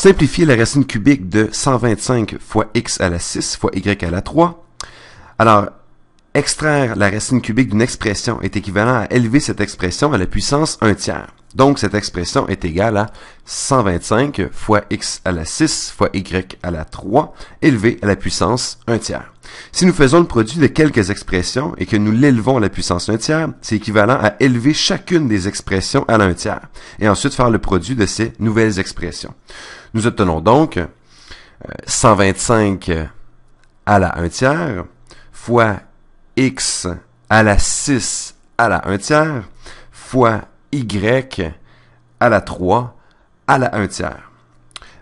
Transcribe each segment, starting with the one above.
Simplifier la racine cubique de 125 fois x à la 6 fois y à la 3. Alors, extraire la racine cubique d'une expression est équivalent à élever cette expression à la puissance 1 tiers. Donc, cette expression est égale à 125 fois x à la 6 fois y à la 3 élevé à la puissance 1 tiers. Si nous faisons le produit de quelques expressions et que nous l'élevons à la puissance 1 tiers, c'est équivalent à élever chacune des expressions à la 1 tiers et ensuite faire le produit de ces nouvelles expressions. Nous obtenons donc 125 à la 1 tiers fois x à la 6 à la 1 tiers fois y à la 3 à la 1 tiers.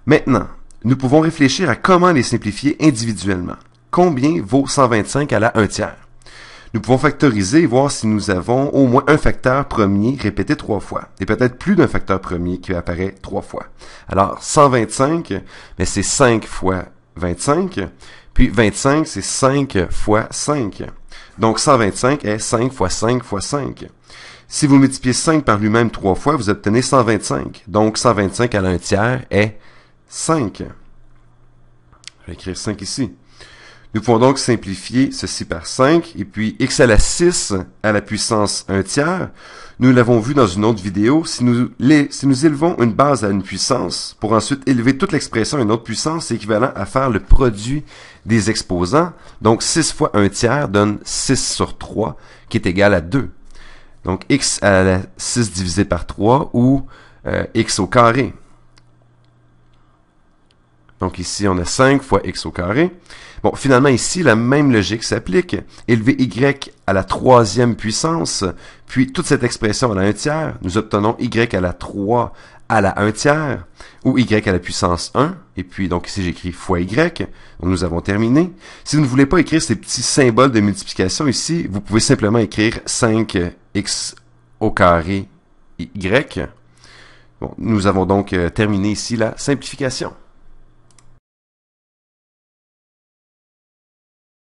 Maintenant, nous pouvons réfléchir à comment les simplifier individuellement. Combien vaut 125 à la 1 tiers? Nous pouvons factoriser et voir si nous avons au moins un facteur premier répété 3 fois, et peut-être plus d'un facteur premier qui apparaît 3 fois. Alors, 125, mais c'est 5 fois 25, puis 25, c'est 5 fois 5. Donc, 125 est 5 fois 5 fois 5. Si vous multipliez 5 par lui-même 3 fois, vous obtenez 125. Donc, 125 à la 1 tiers est 5. Je vais écrire 5 ici. Nous pouvons donc simplifier ceci par 5, et puis x à la 6 à la puissance 1 tiers. Nous l'avons vu dans une autre vidéo, si nous élevons une base à une puissance, pour ensuite élever toute l'expression à une autre puissance, c'est équivalent à faire le produit des exposants. Donc 6 fois 1 tiers donne 6 sur 3, qui est égal à 2. Donc x à la 6 divisé par 3, ou x au carré. Donc ici, on a 5 fois x au carré. Bon, finalement, ici, la même logique s'applique. Élever y à la 3e puissance, puis toute cette expression à la 1 tiers, nous obtenons y à la 3 à la 1 tiers, ou y à la puissance 1, et puis donc ici j'écris fois y, donc nous avons terminé. Si vous ne voulez pas écrire ces petits symboles de multiplication ici, vous pouvez simplement écrire 5x au carré y. Bon, nous avons donc terminé ici la simplification.